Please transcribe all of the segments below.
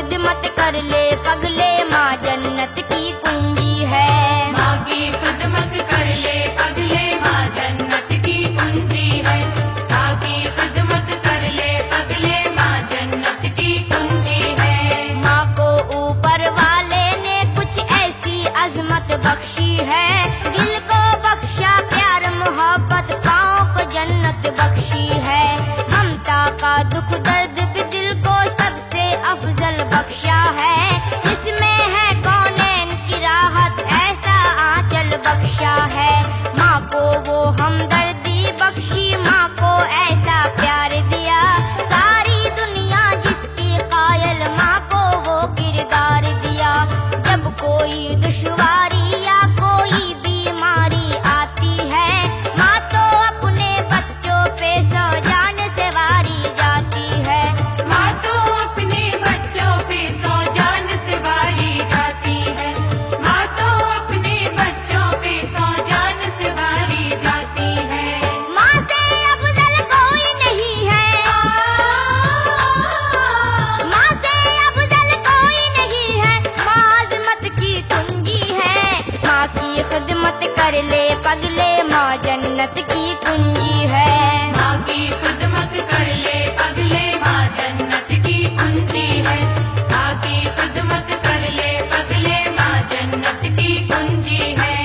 खिदमत कर ले पगले, माँ जन्नत की कुंजी है। माँ की खिदमत कर ले पगले, माँ जन्नत की कुंजी है। माँ की खिदमत कर ले पगले, माँ जन्नत की कुंजी है। माँ को ऊपर वाले ने कुछ ऐसी अजमत बख्शी है, दिल को बख्शा प्यार मोहब्बत, पाँव को जन्नत बख्शी है। ममता का दुख दर्द भी दिल को सबसे अफजल बख्शा है, इसमें है कौनैन की राहत, ऐसा आंचल बख्शा है। माँ को वो हमदर्दी बख्शी, माँ को ऐसा प्यार दिया, सारी दुनिया जिसकी कायल, माँ को वो किरदार दिया। जब कोई दुश्वारी या कोई बीमारी आती है, माँ तो अपने बच्चों पे सौ जान से वारी जाती है। माँ तो अपने बच्चों पे सौ जान से वारी जाती है। माँ तो अपने बच्चों पे सौ जान से वारी जाती है। माँ से अफजल कोई नहीं है, माँ से अफजल कोई नहीं है, माँ अज़मत की कुंजी है। माँ की खिदमत कर ले पगले, माँ जन्नत की कुंजी है। माँ की खिदमत कर ले पगले, माँ जन्नत की कुंजी है। माँ की खिदमत कर ले पगले, माँ जन्नत की कुंजी है।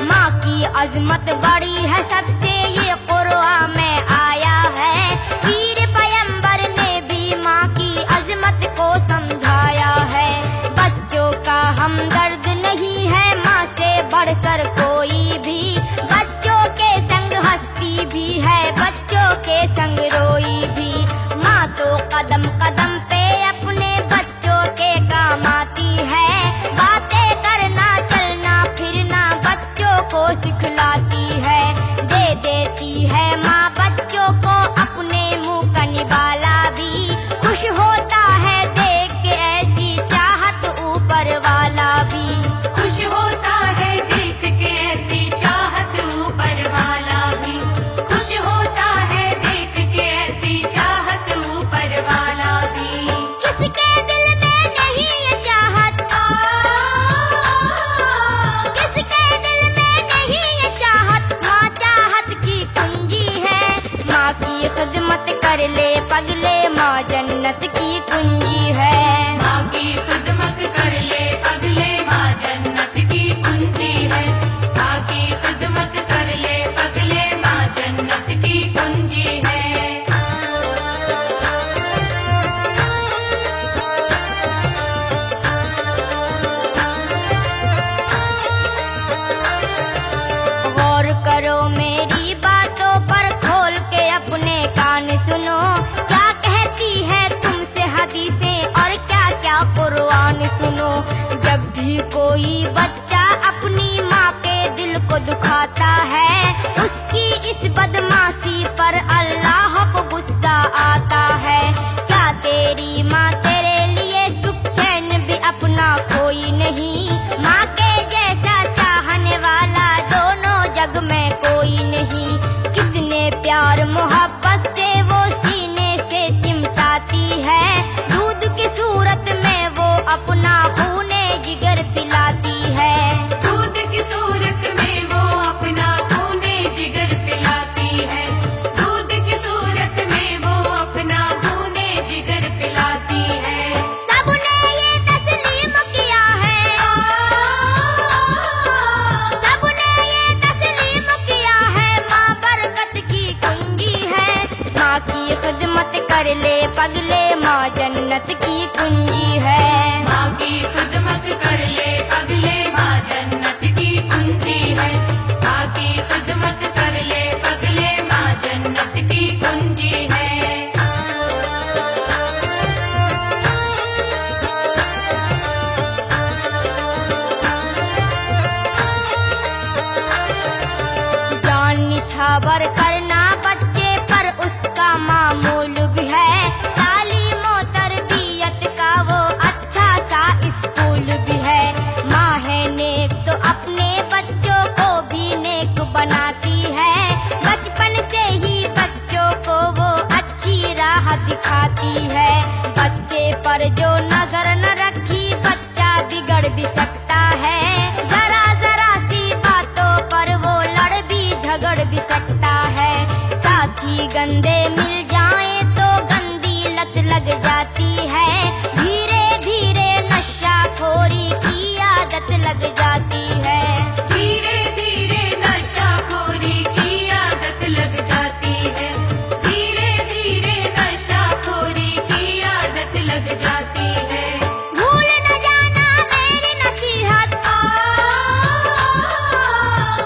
माँ की अजमत बड़ी है सबसे, ये कुरान में आया है। पीर पैगंबर ने भी माँ की अजमत को समझाया है। बच्चों का हमदर्द नहीं है माँ से बढ़कर कोई भी, बच्चों के संग हंसती भी है, बच्चों के संग रोई भी। माँ तो कदम कदम पे अपने बच्चों के काम आती है, बातें करना चलना फिरना बच्चों को सिखलाती है। दे देती है माँ बच्चों को अपने मुंह का निवाला भी, खुश होता है देख के ऐसी चाहत ऊपर वाला भी। खुश होता है देख के ऐसी चाहत ऊपर वाला भी। खुश होता है देख के ऐसी चाहत ऊपर वाला भी। किसके दिल में नहीं ये चाहत, किसके दिल में नहीं ये चाहत, माँ चाहत की कुंजी है। माँ की खिदमत कर ले पगले, माँ जन्नत की कुंजी है। माँ की खिदमत कर ले पगले, माँ जन्नत की कुंजी है। माँ की खिदमत कर ले पगले, माँ जन्नत की कुंजी है। गौर करो मेरी बातों पर, खोल के अपने कान सुनो, क्या कहती है तुमसे हदीसें और क्या क्या कुरान सुनो। जब भी कोई बच्चा अपनी माँ के दिल को दुखाता है, उसकी इस बदमाशी पर अल्लाह को गुस्सा आता है। क्या तेरी माँ तेरे लिए सुख चैन भी अपना कोई नहीं, माँ के जैसा चाहने वाला दोनों जग में कोई नहीं। कितने प्यार मोहब्बत से वो सीने से चिमटाती है, दूध की सूरत में वो अपना खूने जिगर पिलाती है। दूध की सूरत में वो अपना खूने जिगर पिलाती है। दूध की सूरत में वो अपना खूने जिगर पिलाती है। सबने ये तस्लीम किया है, सबने ये तस्लीम किया है, माँ बरकत की कुंजी है। माँ की खिदमत कर ले पगले, माँ जन्नत की कुंजी है। माँ की खिदमत कर ले पगले, माँ जन्नत की कुंजी है। माँ की खिदमत कर ले पगले, माँ जन्नत की कुंजी है। जान निछावर करना बच्चे पर उसका मामूल भी है, तालीम और तरबियत का वो अच्छा सा स्कूल भी है। माँ है नेक तो अपने बच्चे भी गंदे मिल जाएं तो गंदी लत लग जाती है। धीरे धीरे नशाखोरी की आदत लग जाती है। धीरे धीरे नशाखोरी की आदत लग जाती है। धीरे धीरे नशाखोरी की आदत लग जाती है। भूल न जाना मेरी नसीहत,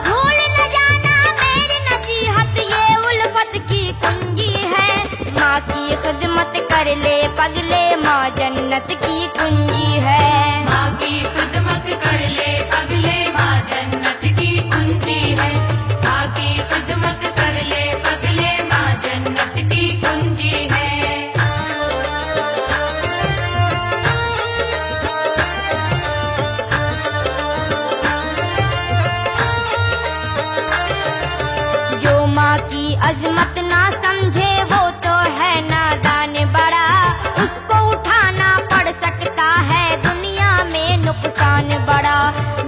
भूल न जाना मेरी नसीहत, ये उल्फत की कुंजी है। माँ की खिदमत कर ले पगले, माँ जन्नत की कुंजी है। माँ की खिदमत कर ले पगले, माँ जन्नत की कुंजी है। माँ की खिदमत कर ले पगले, माँ जन्नत की कुंजी है। जो माँ की अजमत ना समझे वो तो है नादान बड़ा, उसको उठाना पड़ सकता है दुनिया में नुकसान बड़ा।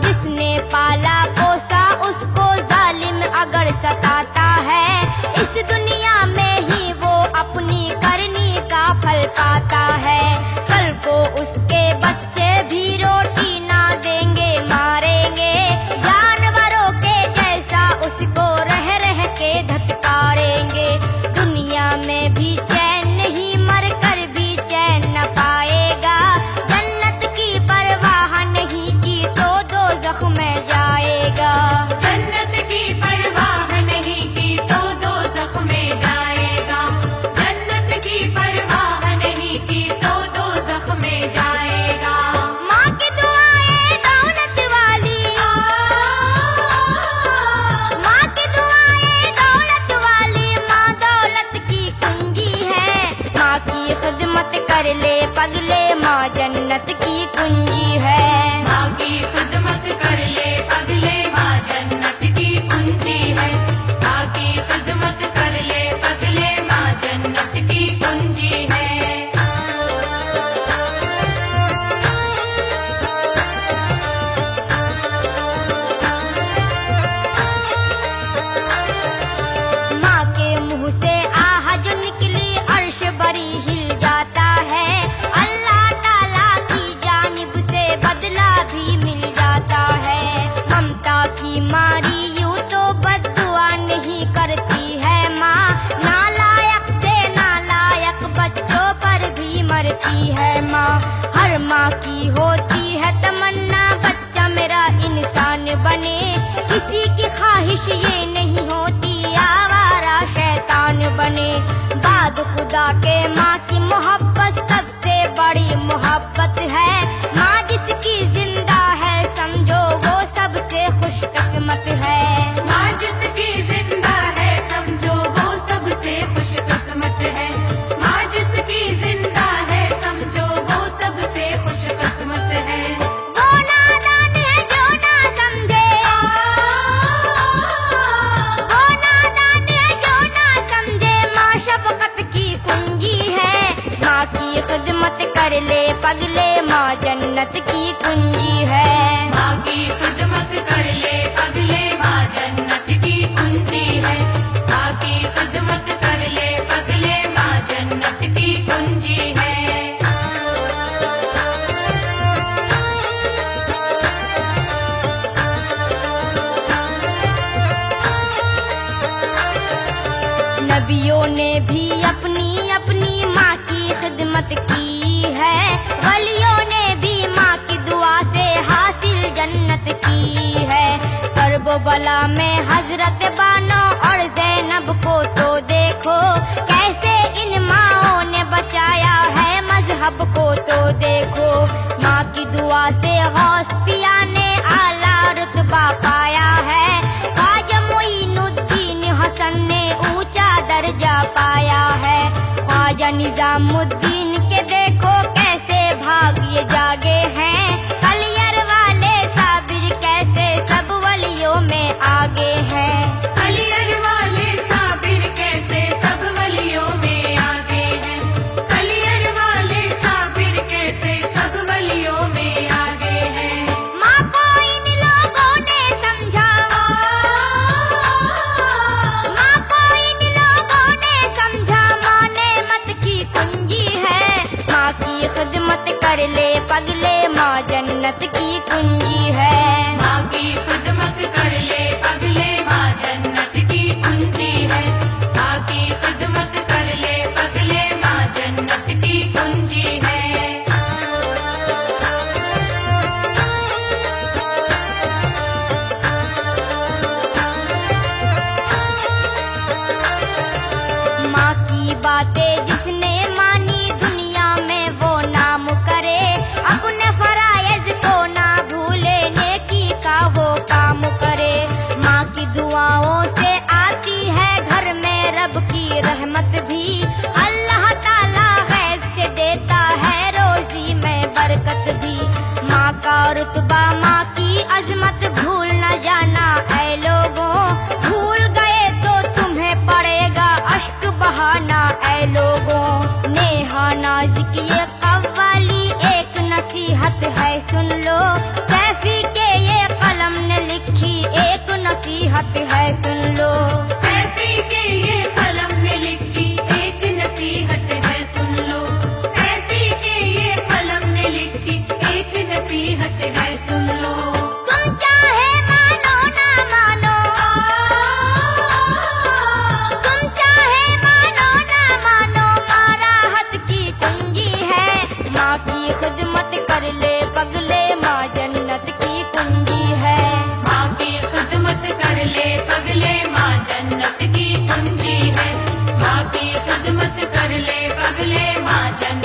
जिसने पाला पोसा उसको जालिम अगर सताता है, इस दुनिया में ही वो अपनी करनी का फल पाता है। कल को उसके बच्चे भी रोटी ना देंगे, मारेंगे, जानवरों के जैसा उसको रह रह के धत्कारेंगे। दुनिया में भी चैन नहीं, मर कर भी चैन न पाएगा। जन्नत की परवाह नहीं की तो दोज़ख में जाएगा। जन्नत की परवाह नहीं की तो दोज़ख में जाएगा। जन्नत की परवाह नहीं की तो दोज़ख में जाएगा। माँ की दुआएं दौलत वाली, माँ की दुआएं दौलत वाली, माँ दौलत की कुंजी है। माँ की खिदमत कर ले पगले, माँ जन्नत की कुंजी है। माँ की खिदमत कर ले पगले, माँ जन्नत की कुंजी है। माँ की खिदमत कर ले पगले, माँ जन्नत की कुंजी है। माँ के मुंह से आह जो निकली अर्श बरी हिल जाता है। अल्लाह ताला की जानिब से बदला भी मिल जाता है। ममता की मारी यूं तो बद्दुआ नहीं करती है माँ, नालायक से नालायक बच्चों पर भी मरती है माँ। हर माँ की होती है तमन्ना बच्चा मेरा इंसान बने, किसी की ख्वाहिश ये नहीं होती आवारा शैतान बने। बाद खुदा के माँ की मोहब्बत सबसे बड़ी मोहब्बत है। माँ जिसकी जिंदा है समझो वो सबसे खुशकिस्मत है। माँ जिसकी जिंदा है समझो वो सबसे खुशकिस्मत है। माँ जिसकी जिंदा है समझो वो सबसे खुशकिस्मत है। वो नादान है जो ना समझे, वो नादान है जो ना समझे, माँ शफकत की कुंजी है। माँ की खिदमत कर ले पगले, माँ जन्नत की कुंजी है। माँ की खिदमत कर ले पगले, माँ जन्नत की कुंजी है। माँ की खिदमत कर ले पगले, माँ जन्नत की कुंजी है। नबियों ने भी अपनी अपनी माँ की खिदमत की है। वलियों ने भी माँ की दुआ से हासिल जन्नत की है। करबला में हजरत बानो और ज़ैनब को तो देखो, कैसे इन माँओं ने बचाया है मजहब को तो देखो। माँ की दुआ से गौस पिया ने आला रुतबा पाया है। ख्वाजा मोइनुद्दीन हसन ने ऊंचा दर्जा पाया है। ख्वाजा निजामुद्दीन के देखो कैसे भाग्य जागे हैं। कलियर वाले साबिर कैसे सब वलियों में आगे हैं। कलियर वाले साबिर कैसे सब वलियों में आगे हैं। कलियर वाले साबिर कैसे सब वलियों में आगे हैं। माँ को इन लोगों ने समझा, माँ को इन लोगों ने बातें जिसने मानी दुनिया में वो नाम करे, अपने फराइज को ना भूले, नेकी का वो काम करे। माँ की दुआओं से आती है घर में रब की रहमत भी, अल्लाह ताला गैब से देता है रोजी में बरकत भी। माँ का रुतबा माँ की अजमत भूल न जाना ऐ लोगों, भूल गए तो तुम्हें पड़ेगा अश्क बहाना ऐ लोगों। नेहा नाज की ये कव्वाली एक नसीहत है सुन लो, कैफी के ये कलम ने लिखी एक नसीहत है सुन लो। सैफी के ये कलम ने लिखी एक नसीहत है सुन लो, सैफी के ये कलम ने लिखी एक नसीहत है सुन लो। तुम चाहे मानो ना मानो, तुम चाहे मानो ना मानो, माँ राहत की कुंजी है। माँ की खिदमत कर ले पगले, माँ जन्नत की कुंजी है। माँ की खिदमत कर ले पगले, माँ जन्नत की कुंजी है। माँ की खिदमत कर ले पगले, माँ जन्नत